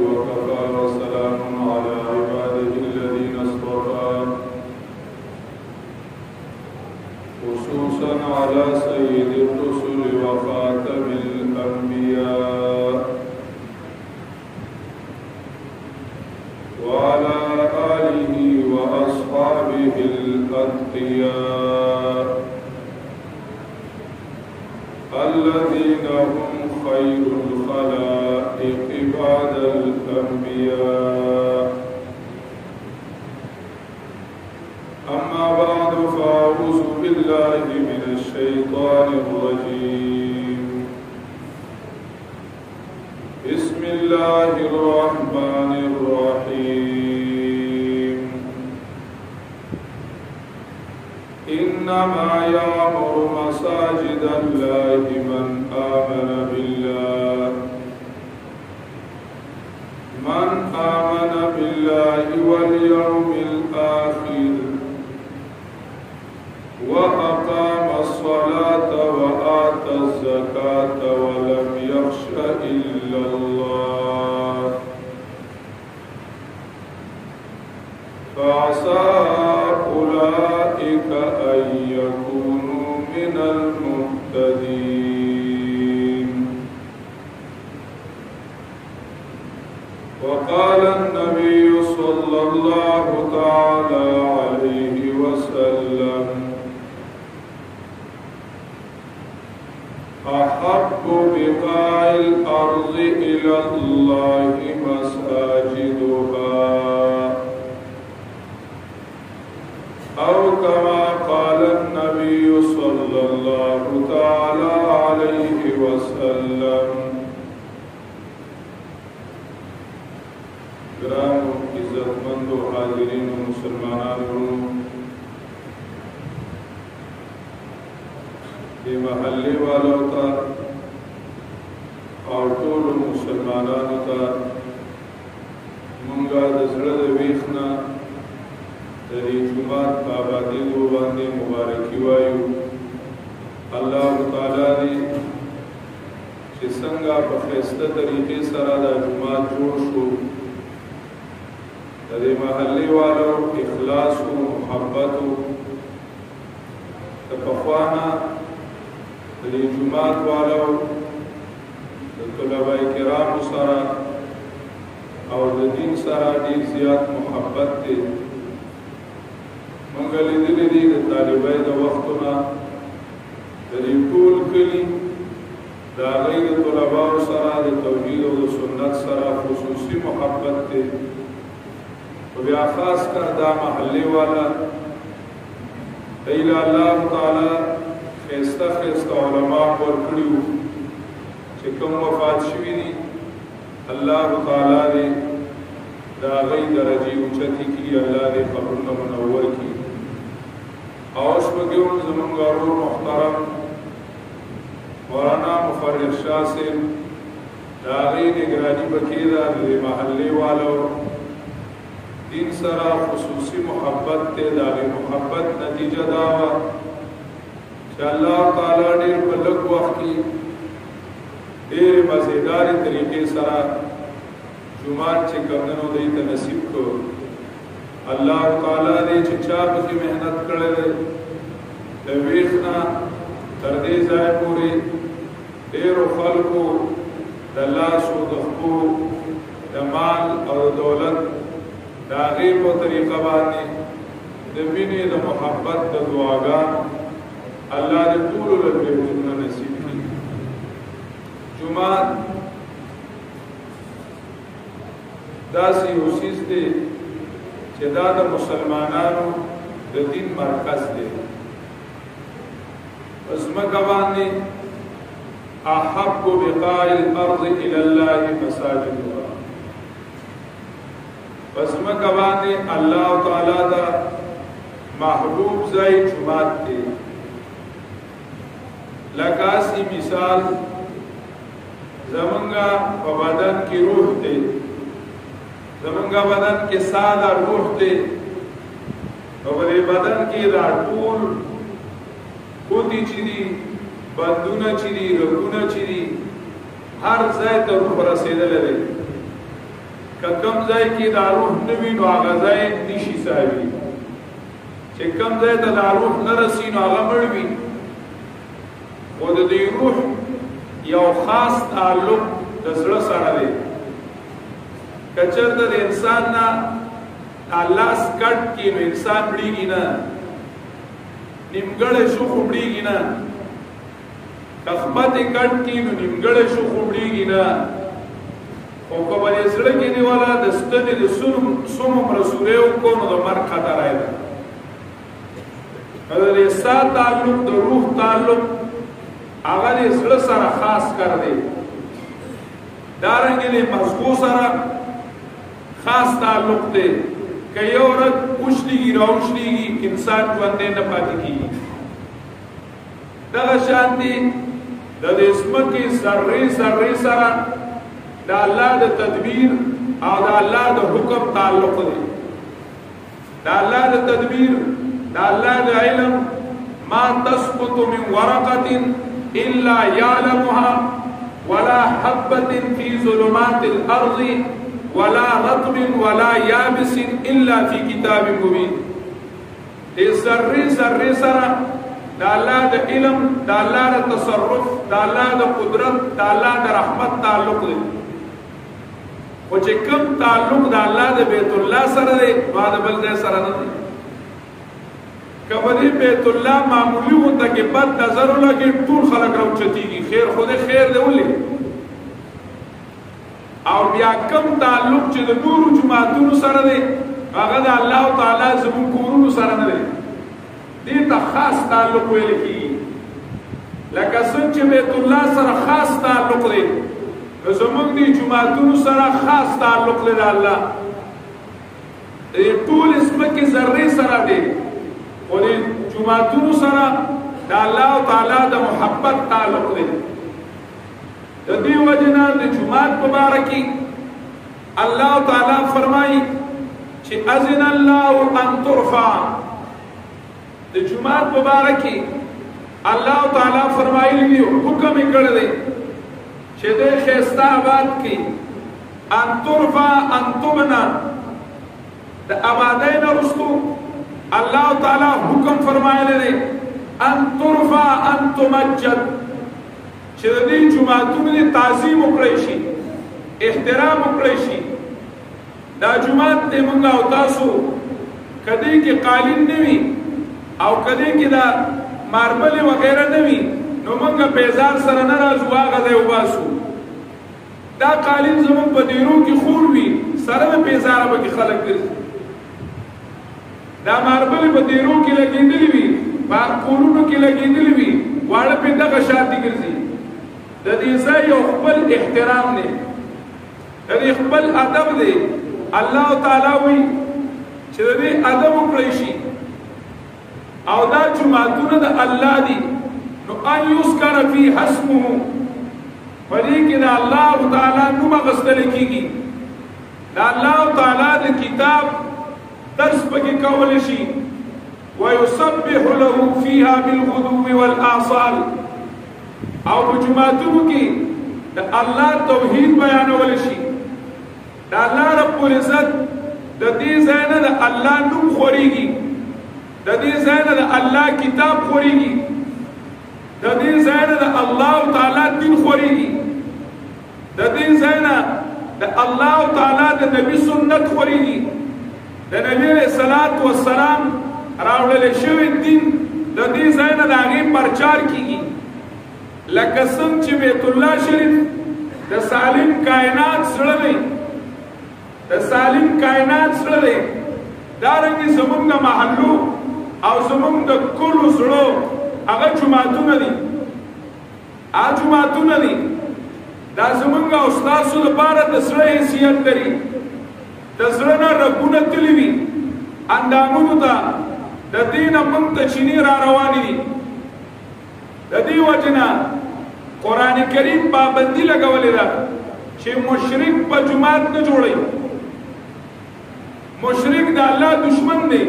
وكفى وسلام على عباده الذين اصطفى خصوصا على سيد الرسل وخاتم الأنبياء وعلى آله وأصحابه الأتقياء الذين هم خير الخلائق بعد الأنبياء. أما بعد فأعوذ بالله من الشيطان الرجيم. بسم الله الرحمن الرحيم. إنما يعمر مساجد الله من آمن بالله واليوم الآخر وأقام الصلاة وآتى الزكاة ولم يخش إلا الله فعسى أولئك أن يكونوا من المهتدين. وقال النبي صلى الله تعالى عليه وسلم أحب بقاع الأرض إلى الله مساجدها أو كما قال النبي صلى الله تعالى عليه وسلم. گرام عزتمند و حاضرین و مسلمانانو دی محلی والو تا او ټول مسلمانانو ته مونږه د زړه د ویښ نه د دې جومات په آبادېدو باندې مبارکي وایو. الله تعالی دې چې څنګه په ښایسته طریقې سره دا جومات جوړ شو، د دې محلي والو اخلاص و محبت د پخوا نه د دې جومات والو د طلبه کرامو سره او د دین سره ډېر زیات محبت دی. موږ لیدلي دي د طالبۍ د وختونه د دې ټول کلي د هغوی د طلباو سره د توحید او د سنت سره خصوصي محبت دی. بیا خاص کر دا محلی والا دیل اللہ تعالی خیسته خیسته علماء ورکړیو چې کوم وفات شوي دي، الله تعالی دې د هغوی درجې اوچتې کړي، الله دې قبرونه منور کړي. او شپږ هم زموږ ورور محترم مولانا مفرح شاه صاحب د هغوی نګراني پکې ده. د دې محلې والو دین سره خصوصي محبت ته د هغې محبت نتیجه دا وه چې الله تعالی ډېر په لږ وخت کې ډېرې مزېدارې طریقې سره جومات چې کوم دی ته نصیب کړو. الله تعالی دې چې چا پکې محنت کړی دی د ویښ نه تر دې ځای پورې ډېرو خلکو د لاسو د خپو د مال او دولت د هغې په طریقه باندې د مینې د محبت د دعاګانو الله دې ټولو له بېلتونه نصیب کړي. جومات داسې یو څیز دی چې دا د مسلمانانو د دین مرکز دی. په ځمکه باندې احب بقاع الارض الى الله مساجدها، په ځمکه باندې الله تعالی دا محبوب ځای جومات دی. لکه اسی مثال زمونږه په بدن کې روح دی، زمونږه بدن کې ساه ده، روح دی. او په دې بدن کې دا ټول قوتې چې دي بندونه چې دي رګونه چې دي هر ځای ته روح رسېدلی دی که کوم ځای کې دا روح نه وي نو هغه ځای نشي ساوي چې کوم ځای ته دا روح نه رسي نو هغه مړ وي خو د دې روح یو خاص تعلق د زړه سره دی که چېرته د انسان نه لاس کټ کړي نو انسان مړېږي نه نیمګړی شو خو مړېږي نه که خبط یې کټ کړي نو نیمګړی شو خو مړېږي نه خو که به دې زړه کې دې والا د ستنې د سمو مرسورې وکړو نو د مرګ خطره ده نو د دې ستا تعلق د روح تعلق هغه دې زړه سره خاص کر دی دارنګې دې مغزو سره خاص تعلق دی که یو ورځ وشلېږي راوشلېږي انسان ژوندی نه پاتې کېږي دغه شان دي د دې ځمکې ذرې ذرې سره د الله د تدبیر او د الله د حکم تعلق دی د الله د تدبیر د الله د علم ما تسقط من ورقة إلا يعلمها ولا حبة في ظلمات الأرض ولا رطب ولا يابس إلا في كتاب مبين دې ذرې ذرې سره د الله د علم د الله د تصرف د الله د قدرت د الله د رحمت تعلق دی خو چې کوم تعلق د الله د بیت الله سره دی نو د بل ځای سره نه دی که په دې بیت الله معمولي غونډه کې بد نظر ولګي ټول خلک راوچتېږي خیر خو دې خیر دی ولې او بیا کوم تعلق چې د نورو جماعتونو سره دی هغه د الله تعالی زموږ کورونو سره نه دی دې ته خاص تعلق ویل کېږي لکه څنګه چې بیت الله سره خاص تعلق دی زمونږ دې جماعتونو سره خاص تعلق دی د الله ټول ځمکې ذرې سره دی خو دې جماعتونو سره د الله تعالی د محبت تعلق دی د دې وجه نه د جماعت په باره کې الله تعالی فرمایي چې اذن الله ان ترفع د جماعت په باره کې الله تعالی فرمایلی دی حکم یې کړی دی چې دې ښایسته آباد کړي ان ترفع ان تبنا د آبادۍ نه وروستو الله تعالی حکم فرمایلی دی ان ترفع ان تمجد چې د دې جوماتونو دې تعظیم وکړی شي احترام وکړی شي دا جومات دې موږ او تاسو کدی کې قالین نه وي او کدی کې دا ماربل وغیره نه وي نو موږ پیزار سره نه راځو هغه ځای وباسو دا قالین زموږ په دیرو کې خور وي سره د پیزاره پکې خلک ګرځي دا ماربل په دیرو کې لګېدلې وي په کورونو کې لګېدلې وي واړه پې دغه شاتې ګرځي د دې ځای یو خپل احترام دی د دې خپل ادب دی الله تعالی وایي چې د دې ادب وکړی شي او دا جوماتونه د الله دي نو ان یذکر فیها اسمه په دې کې د الله تعالی نوم اخیستل کېږي د الله تعالی د کتاب درس پکې کولی شي ويسبح له فيها بالغدو والآصال او په جوماتونو کې د الله توحید بیانول شي د الله رب العزت د دې ځای نه د الله نوم خورېږي د دې ځای نه د الله کتاب خورېږي د دې ځای نه د الله تعالی دین خورېږي د دې ځای نه د الله تعالی د نبی سنت خورېږي د نبی علیه الصلاة والسلام راوړل شوی دین د دې ځای نه د هغې پرچار کېږي لکه څنګه چې بیت الله شریف د سالم کائنات زړه دی د سالم کائنات زړه دی دارنګې زموږ د محلو او زموږ د کلو زړو هغه جوماتونه دي هغه جوماتونه دي دا زموږ او ستاسو لپاره د زړه حیثیت لري د زړه نه رګونه تللي وي اندامونو ته د دې نه موږ ته چینې را روانې دي د دې وجې نه قرآن کریم پابندي لګولې ده چې مشرک په جومات نه جوړوي مشرک د الله دشمن دی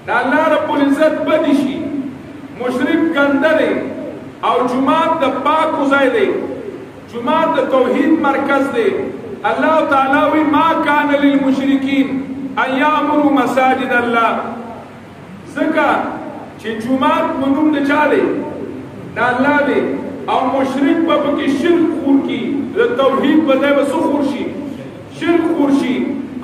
د الله رب العزت بدی شي مشرک ګنده دی او او جمعات د پاکو ځای دی، جمعات د توحید مرکز دی. الله تعالی وی ما کان للمشرکین ان یامروا مساجد الله. ځکه چې جمعات په نوم د چا دی؟ د الله دی. او مشرک به پکې شرک خور کی، د توحید په ځای به څه خور شي؟ شرک خور شي.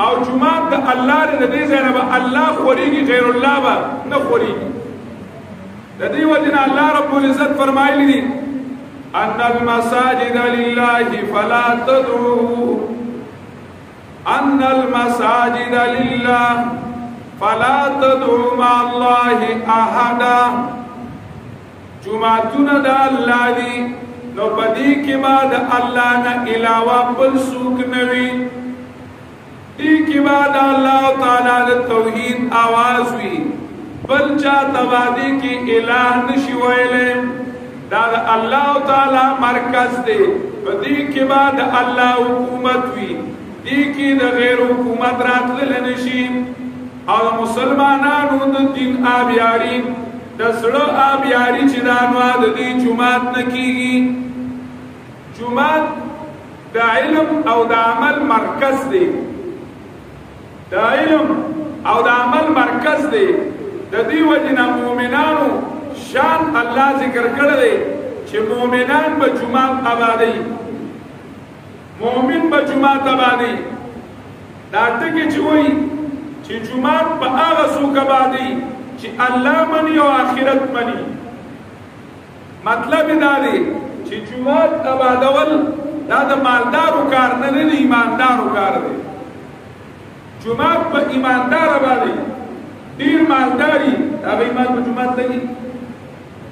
او جمعات د الله دی، د دې ځای نه به الله خورېږي، غیر الله به نه خورېږي. د دې وجه نه الله رب العزت فرمایلی دي ان المساجد لله فلا تدعوا، ان المساجد لله فلا تدعوا مع الله احدا. جمعتونه د الله دي، نو پدې کې بعد الله نه علاوه بل څوک نه وي. دې کې بعد الله تعالی د توحید आवाज وي، بل چا تبادی کی الہ نشی ویلے. دا اللہ تعالی مرکز دے، دی کے بعد اللہ حکومت وی، دی کی دا غیر حکومت رات لنشی. اور مسلمانانو دا دین آبیاری، دا سڑو آبیاری چی دانوا دا دی جماعت نکیگی. جماعت دا علم او دا عمل مرکز دے، دا علم او دا عمل مرکز دے. د دې وجه نه مؤمنانو شان الله ذکر کړی دی چې مؤمنان به جمعات آبادوي، مؤمن به جمعات آبادوي. دا ټکي چې وایي چې جمعات به هغه څوک آبادوي چې الله مني او آخرت مني. مطلب دا دی چې جمعات آبادول دا د مالدارو کار نه دی، د ایماندارو کار دی. جمعات به ایماندار آبادوي. ډیر مالداري هغه ایمان په جمعات لګي،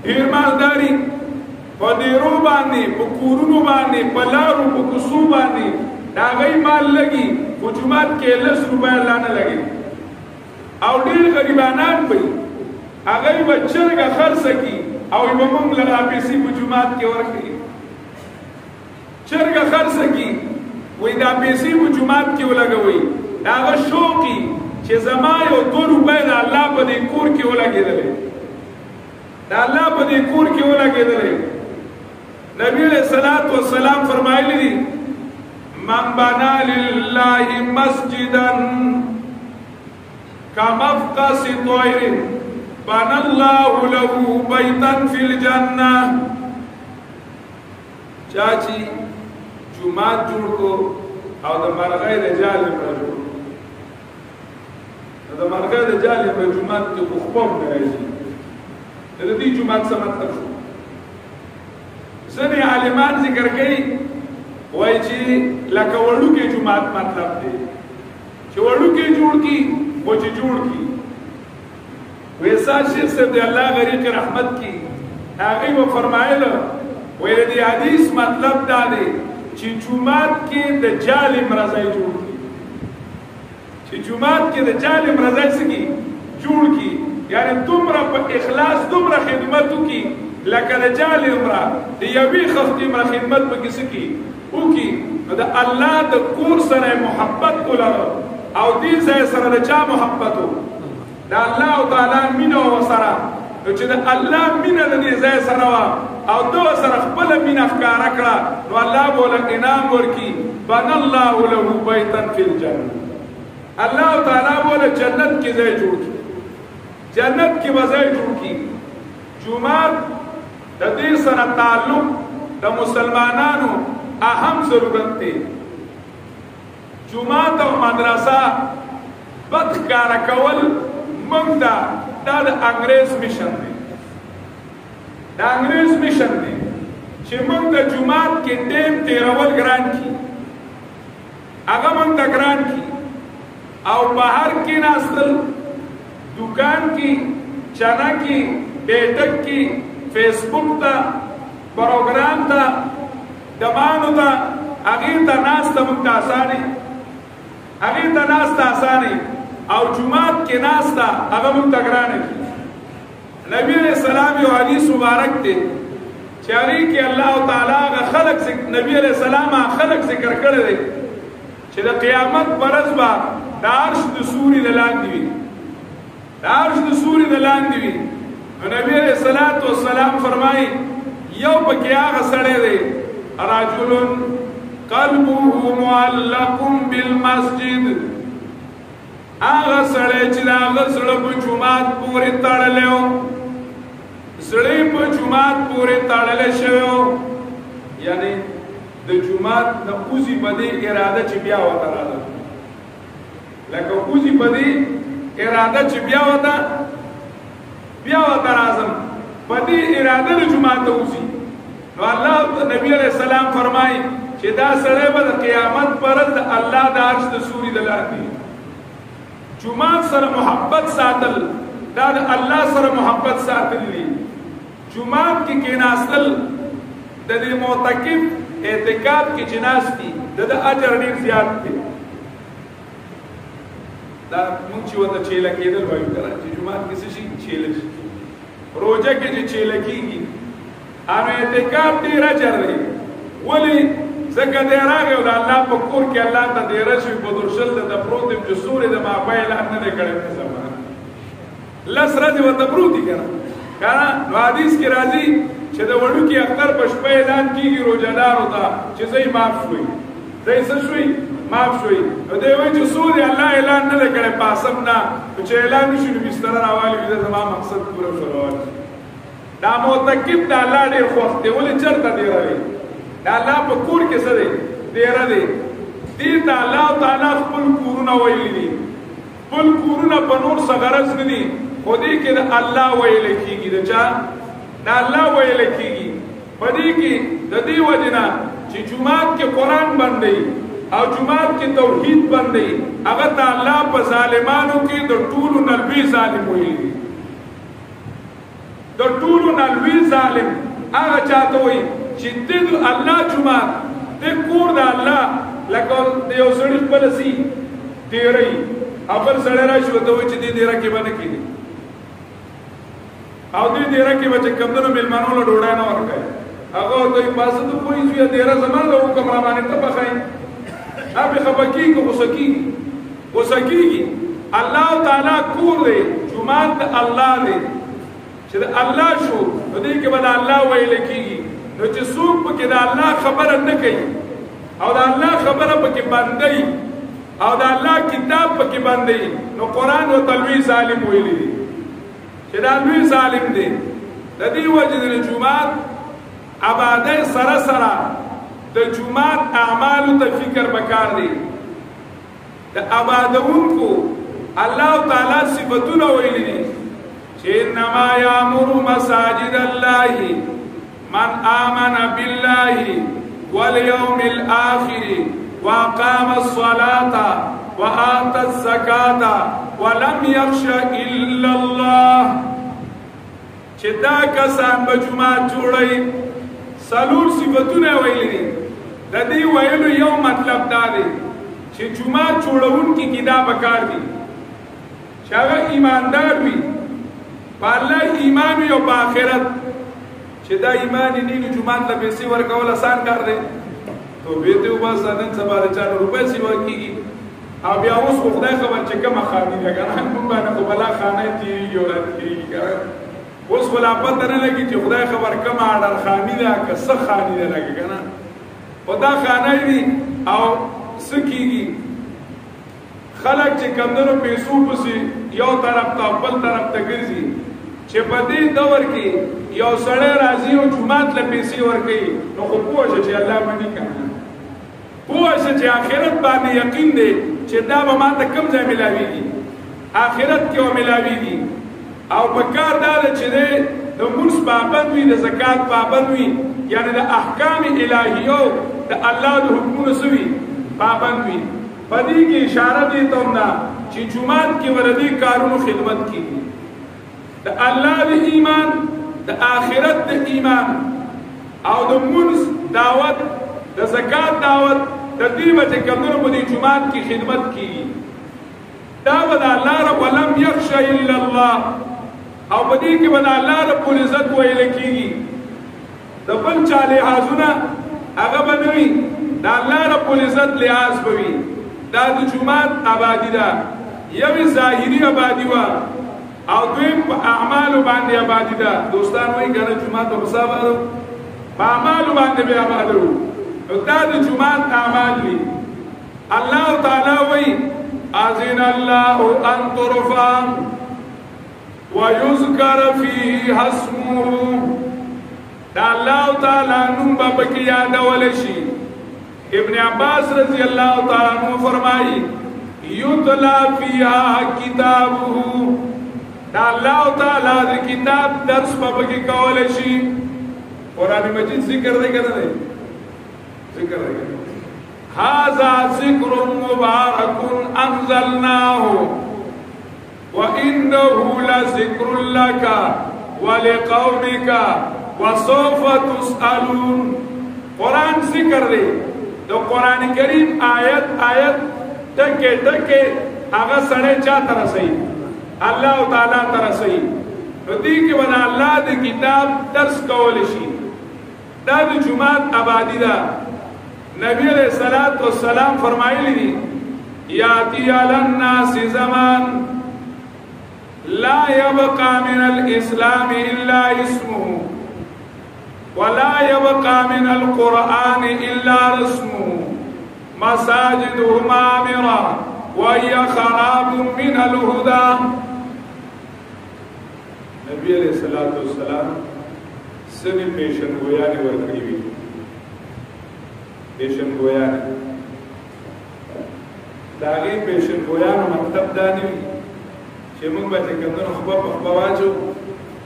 ډیر مالداري په ډیرو باندې، په کورونو باندې، په لارو په کوڅو باندې هغه مال لګي، په جمعات کې 10 روپۍ لا نه لګي. او ډیر غریبانان وي، هغه به چرګه خرڅ کی او یې موږ له پیسې په جمعات کې ورکړي. چرګه خرڅ کی وې دا پیسې په جمعات کې ولګوي. هغه شوقي چې زما یو 2 روپۍ د الله په دې کور کې ولګېدلې، د الله په دې کور کې ولګېدلې. نبی علیہ الصلوۃ والسلام فرمایلی دي من بنا لله مسجدا كمفقس طير بنى الله له بيتا في الجنه. چاچی جمعات جوړ کو او د مرغۍ د جال پر جوړ د مرغۍ د جال په جمعات کې خپم نه راځي. د دې جمعات څه مطلب شو؟ ځینې عالمان ذکر کوي وایي چې لکه وړوکی جمعات مطلب دی چې وړوکی جوړ کی خو چې جوړ کی. ویسا شیخ صاحب دی الله غریق رحمت کی، هغه و فرمایله وایي د حدیث مطلب دا دی چې جمعات کې د جال مرزای جوړ کی، چې جمعات کې د جال مرزای سکی جوړ کی. یعنی دومره په اخلاص دومره خدمت وکي لکه د جال عمره د یوې خفتې عمره خدمت پکې سکی وکي. د الله د کور سره محبت ولرو او دې ځای سره د چا محبت و؟ د الله تعالی مینه ورسره. نو چې د الله مینه د دې ځای سره وه او دو سره خپله مینه ښکاره کړه، نو الله به له انعام ورکړي. بنى الله له بیتا فی الجنه. الله تعالی به له جنت کې ځای جوړ کړي، جنت کې به ځای جوړ کړي. جمعات د دې سره تعلق د مسلمانانو اهم ضرورت دی. جمعات او مدرسه بد ښکاره کول موږ ته دا د انګریز میشن دی، د انګریز میشن دی چې موږ د جمعات کې ټیم تیرول ګران کړي، هغه موږ ته ګران کړي. او بهر کې ناستل، دکان کې، چنا کې، بیٹک کې، فیسبوک ته، پروګرام ته، دمانو ته، هغې ته ناسته موږ ته اسانه، هغې ته ناسته اسانه. او جمعات کې ناسته هغه موږ ته ګرانه کړي. نبی علیہ السلام یو حدیث مبارک دی چې هغې کې الله تعالی هغه خلق نبی علیہ السلام خلق ذکر کړی دی چې د قیامت په ورځ به د عرش د سوري نه لاندې وي، د عرش د سوري نه لاندې وي. نو نبی علیہ السلام فرمایي یو پکې هغه سړی دی رجل قلبه معلق بالمسجد، هغه سړی چې د هغه زړه په جومات پورې تړلی و، زړه په جومات پورې تړلی شوی و، یعنی د جومات نه اوزي په دې اراده چې بیا ورته راځم، لکه اوزي په دې اراده چې بیا ورته راځم، په دې اراده د جومات ته اوزي. نو الله نبی علیہ السلام فرمایي چې دا سړی به د قیامت پر ورځ د الله د عرش د سوري د لاندې جومات سره محبت ساتل، دا د الله سره محبت ساتل دي. جومات کې کېناستل د دې معتکف اعتکاف کې چې ناست دي د اجر ډېر زیات دی. دا مونږ چې ورته چیله کېدل وایو که نه، چې جومات کې څه شي چیله شي، روژه کې چې چیله کېږي نو اعتکاف ډېر اجر دی. ولې؟ ځکه دی راغی او د الله په کور کې الله ته دیره شوي په درشل د پروت یم چې سورې د مابه اعلان نه دی کړی په زمانه لس ورځې ورته پروت دي که نه. نو حدیث کې راځي چې د وړوکي اختر په شپه اعلان کېږي روژهدارو ته چې زه یې معاف شوئ، زه یې څه شوئ؟ معاف شوئ. نو دی وایي چې سورې الله اعلان نه دی کړی پاسم نه، نو چې اعلان نه شي نو بستره راوالي وي زما مقصد پوره شو روان شي. دا معتکف د الله ډېر خوښ دی. ولې چېرته دیره دی؟ د الله په کور کې څه دی؟ دیره دی. دې ته الله تعالی خپل کورونه ویلي دي. خپل کورونه په نور څه غرض نه دي، خو دې کې د الله ویلی کېږي. د چا؟ د الله ویلی کېږي. په دې کې د دې وجې نه چې جومات کې قرآن بندوي او جومات کې توحید بندوي، هغه ته الله په ظالمانو کې د ټولو نه لوی ظالم ویلي دي. د ټولو نه لوی ظالم هغه چاته وایي چې د الله جومات د کور د الله لکه د یو سړي خپله سي ډېره وي او بل سړی راشي ورته وایي چې دې ډېره کې به نه کېږي او دې ډېره کې به چې کمدنو مېلمنو له ډوډۍ نه ورکوي، هغه ورته وایي پاسه ته پوه شوې ډېره زما د حکم را باندې ته پخوئ، دا پرې خفه کېږي، غوسه کېږي. الله تعالی کور دی، جومات د الله دی. چې د الله شو نو دې کې به د الله ویلی کېږي. نو چې څوک پکې د الله خبره نه کوي او د الله خبره پکې بندوي او د الله کتاب پکې بندوي، نو قرآن ورته لوی ظالم ویلی دی چې دا لوی ظالم دی. د دې وجې د جومات آبادۍ سره سره د جومات اعمالو ته فکر پکار دی. د آبادونکو الله تعالی صفتونه ویلی دي چې انما یامر مساجد الله من آمن بالله والیوم الآخر واقام الصلاة وآتى الزکاة ولم یخش الا الله. چې دا کسان به جومات جوړوي، څلور صفتونه ویلي دي. د دې ویلو یو مطلب دا دی چې جومات جوړونکي کې دا پکار دي چې هغه ایماندار وي، په الله ایمان وي او په آخرت. چې دا ایمان یې نه وي، جومات ته پیسې ورکول اسان کار دی. توبې ته وباسه، نن سبا د چا نه روپۍ سیوا کېږي او بیا اوس خو خدای خبر چې کومه خاني ده که نه، موږ باندې خو بلا خانه تېرېږي او راتېرېږي که نه. اوس خو لا پته نه لګي چې خدای خبر کومه اډر خاني ده که څه خاني ده لکه که نه. خو دا خانه وي او څه کېږي، خلک چې کمدنو پیسو پسې یو طرف ته بل طرف ته ګرځي. چې په دې دور کې یو سړی راځي او جومات له پیسې ورکوي، نو خو پوه شه چې الله مني که نه، پوه شه چې آخرت باندې یقین دی چې دا به ما ته کوم ځای میلاویږي، آخرت کې به میلاویږي. او په کار دا ده چې دی د لمونځ پابند وي، د زکات پابند وي، یعنی د احکام الهیو د الله د حکمونو څه وي؟ پابند وي. په دې کې اشاره دې ته هم ده چې جومات کې ور دې کارونو خدمت کېږي، د الله د ایمان، د آخرت د ایمان او د لمونځ دعوت، د زکات دعوت، د دې به چې کمدنو په دې جومات کې خدمت کېږي. دا به د الله رب ولم یخش الا الله، او په دې کې به د الله رب العزت ویلی کېږي. د بل چا لحاظونه هغه به نه وي، د الله رب العزت لحاظ به وي. دا د جومات آبادي ده، یوې ظاهري آبادي وه او دویم په اعمالو باندې آبادي ده. دوستان وایي که نه جومات به په څه آبادو؟ اعمال باندې به عملو دا د جمعات اعمال دي الله تعالی وی اذن الله ان ترفع ويذكر فيه اسمه دا الله تعالی نوم به پکې یادول شي ابن عباس رضی الله تعالی عنہ فرمایي یتلا فیها کتابه دا الله تعالی د کتاب درس په پکې کول شي قرآن مجید ذکر دی کنه دی ذکر دی هذا ذکر مبارک انزلناه وانه لذکر لك ولقومك وسوف تسألون قرآن ذکر دی تو قرآن کریم آیت آیت ٹکے ٹکے آغا سڑے چاہتا رسائی اللہ تعالیٰ ترسائی دی کہ بنا اللہ دی کتاب درس کولشی دا دی جماعت آبادی دا نبی علیہ السلام فرمائی لی یاتی علی الناس زمان لا يبقى من الاسلام الا اسمه ولا يبقى من القرآن الا رسمه مساجدهم عامرة وهي خراب من الهدى نبی علیہ السلام سنی پیشن گویانی ورکڑی ہوئی پیشن گویانی داغی پیشن گویانو مطلب دانی ہوئی چه منگ بچه کمدن خبا واجو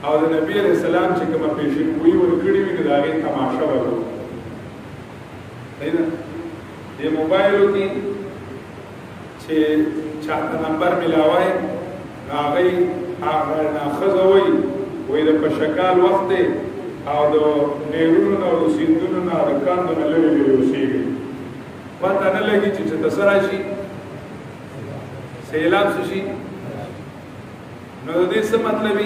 او دا نبی علیہ السلام چه کما پیشن گوی ورکڑی ہوئی داغی تماشا ورکو دی موبایلو کی چه چاہتا نمبر ملاوائی آغای ناخذوي وې د پشکال وخت او د نیرونو او سیندونو او د کاندونو لري اوسېږي پته نه لګي چې څه سره شي سیلاب شي نو د دې څه مطلب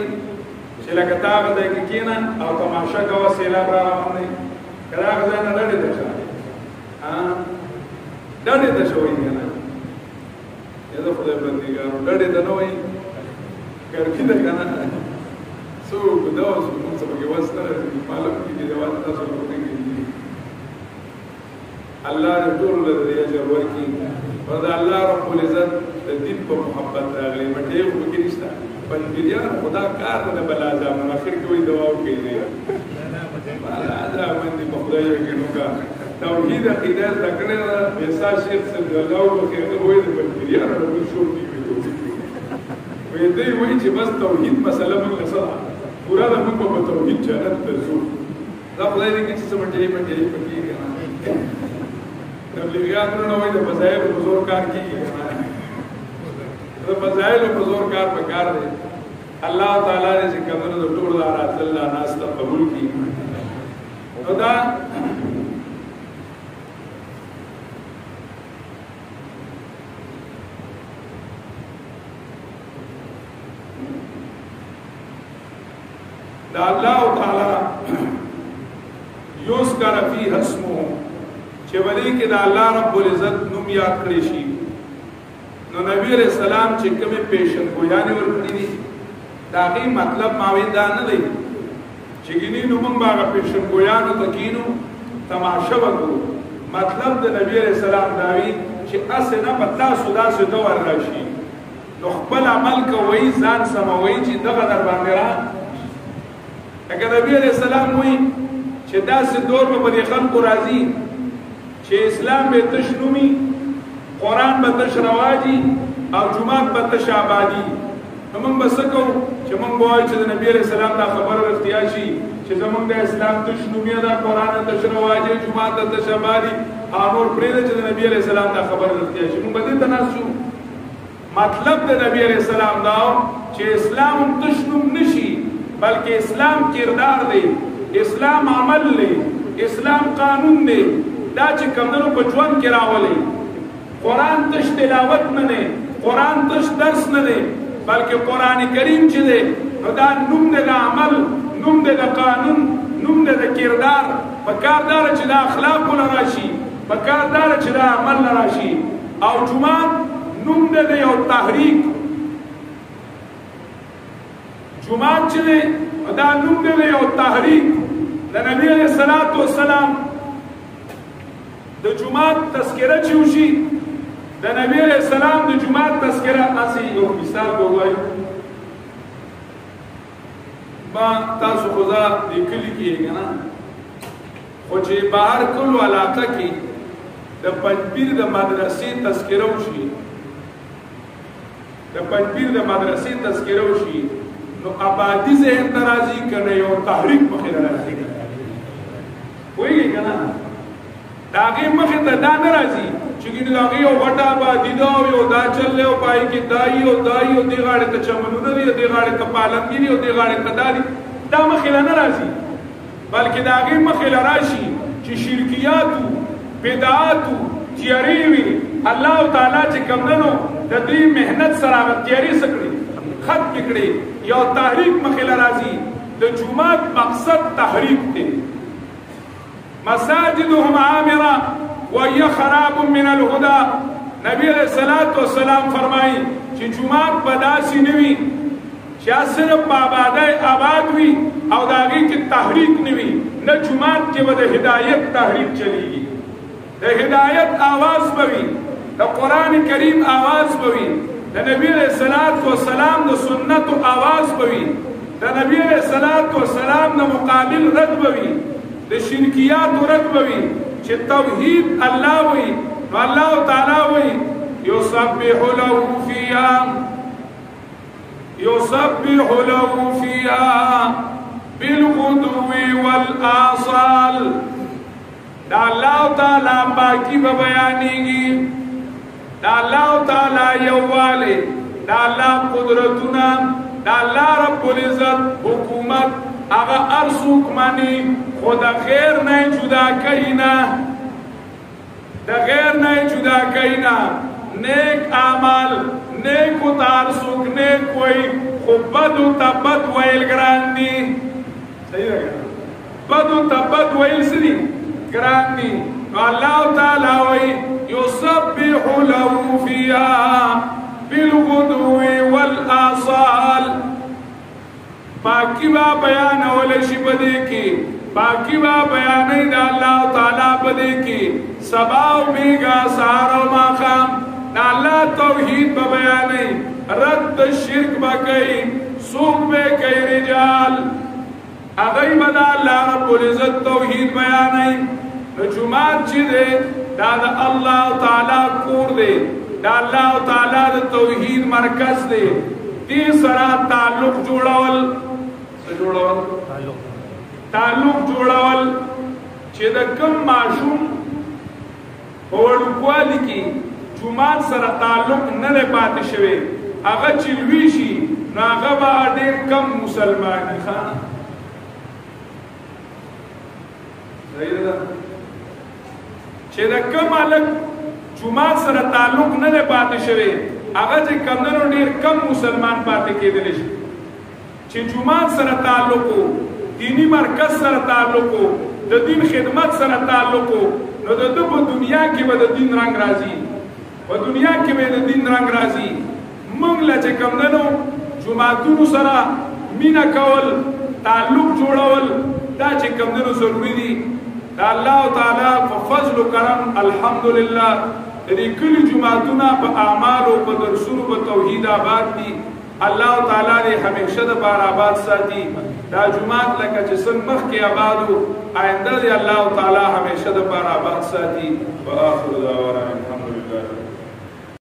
چې لکه تاغه د کینا او تماشا کوه سیلاب را روان دی کله هغه نه لري ته ډډې ته شوی نه یاده خدای بندګانو ډډې ته نه وایي کرکی دا کنا سو کداو سو منصب کے واسطہ معلوم کی دی واسطہ سو کرنے کے لیے اللہ نے ټول له اجر ورکی او دا الله رب العزت د دین په محبت راغلی مټې خو کې نشته بندګیان خدا کار نه بلا ځم اخر کې وي دعا کوي بالا دا باندې په خدای کې نو کا توحید عقیده ذکر ایسا شیخ صلی الله علیه وسلم وایي د بندګیان رب شو دی وی دی وی چې بس توحید مسله موږ سره پورا د موږ په توحید جنت ته ځو دا خدای دې چې څه مټې پکې کنه تبلیغیان نو وایي د فضایل په زور کار کیږي کنه د فضایل په زور کار پکار دی الله تعالی دې چې کومه د ټول رات الله ناس ته قبول کړي نو دا دا الله تعالی یذکر فیه اسمه چې ولې کې دا الله رب العزت نوم یاد کړی شي نو نبی علیہ السلام چې کومه پیشن گویانه ورکړي دي دا غي مطلب ماوي دا نه دی چې ګینه نو موږ باغ پیشن گویانه تکینو تماشا وکړو مطلب د نبی علیہ السلام داوی چې اسنه پتا سودا سودا ورشي نو خپل عمل کوي ځان سموي چې دغه در باندې را اگر نبی علیہ السلام وی چې داسې دور په دې خلکو راځي چې اسلام به تشنومي قرآن به تش رواجي او جمعات به تش آبادي نو موږ به څه کوو چې موږ وایو چې د نبی علیہ السلام دا خبره رښتیا شي چې زموږ د اسلام تشنومي دا قرآن تش رواجي جمعات تش آبادي او نور پرېږده چې د نبی علیہ السلام دا خبره رښتیا شي موږ به دې ته ناست شو مطلب د نبی علیہ السلام دا چې اسلام تشنوم نشي بلکہ اسلام کردار دے اسلام عمل لے اسلام قانون دے دا چې کمدنو په ژوند کې راولي قرآن تش تلاوت نه دی قرآن تش درس نه دی بلکې قرآن کریم چې دی نو دا نوم دی د عمل نوم دی د قانون نوم دی د کردار پکار دار چې د اخلاقو نه راشي پکار دار چې د عمل نه راشي او جمعات نوم دی د یو تحریک جمعات چې دی دا نوم دی یو تحریک د نبی علیہ الصلوۃ والسلام د جمعات تذکرہ چوشي د نبی علیہ السلام د جمعات تذکرہ اسی یو مثال وایو با تاسو خدا لیکلی کیږي نه خو چې بهر کلو علاقه کې د پنځپیر د مدرسې تذکرہ وشي د پنځپیر د مدرسې تذکرہ وشي نو آبادی ذهن ترازی کنه یو تحریک مخې راځي وایي کنه داغه مخې ته دا نه راځي چې ګینه داغه یو غټه آبادی دا یو دا چلې او پای کې دای او دی غاړه ته چمنونه دی دی غاړه ته پالنګي دی او دی غاړه ته دالي دا مخې نه راځي بلکې داغه مخې راشي چې شرکیات بدعات تیاری وي الله تعالی چې کمندنو د دې مهنت سره تیاری سکړي خط پکړي یو تحریک مخې راځي د جمعات مقصد تحریک دی مساجدهم عامره وهي خراب من الهدى نبی علیہ الصلوۃ والسلام فرمایي چې جمعات بداسي نوي چې صرف آباد وي او داږي کې تحریک نوي نه جمعات کې د هدایت تحریک چلیږي د هدایت आवाज بوي د قران کریم आवाज بوي د نبی علیہ الصلوۃ والسلام د سنت आवाज بوي د نبی علیہ الصلوۃ والسلام د مقابل رد بوي د شرکیات رد بوي چې توحید الله وي نو الله تعالی وي يسبح له فيها بالغدو والآصال دا الله تعالی پاکی به بیانېږي دا الله تعالی یووالی دا الله قدرتونه دا الله رب العزت حکومت هغه ارسوک مانی خو د غیر نه جدا کینا د غیر نه جدا کینا نیک اعمال نیک تارسوک نیک وای خو بدو تبد ویل ګران دي صحیح راغلی بدو تبد ویل سړي ګران دي الله تعالی وای يسبح له فيها بالغدو والآصال پاکی با بیان اول شی بدے کی پاکی با بیان دا اللہ تعالی بدے کی سباو بیگا سارو ماخام دا اللہ توحید با بیان رد شرک با کئی سوک بے کئی رجال اگئی بدا اللہ رب العزت توحید بیان جماعت چی دے دا اللہ تعالی کور دے دا اللہ تعالی دا توحید مرکز دے دی سرا تعلق جوڑاول تعلق جوړول چې د کم ماشوم وړوکوالي کې جماعت سره تعلق نه پاتې شوی هغه چې لوی شي نو هغه به ډېر کم مسلمان ښه چې د کم هلک جماعت سره تعلق نه پاتې شوی هغه چې کمدنو ډېر کم مسلمان پاتې کېدلی شي چې جماعت سره تعلق دینی مرکز سره تعلق د دین خدمت سره تعلق نو د دنیا کې به د دین رنگ راځي په دنیا کې به د دین رنگ راځي موږ لا چې کمدنو جماعتونو سره مینا کول تعلق جوړول دا چې کمدنو ضروری دي دا الله تعالی په فضل او کرم الحمدلله دې کلی جماعتونه په اعمال او په درسونو په توحید آباد دي الله تعالی دې همیشه د بار آباد ساتي دا جماعت لکه چې څنګه مخکې آبادو آینده دې الله تعالی همیشه د بار آباد ساتي واخر دعوانا الحمدلله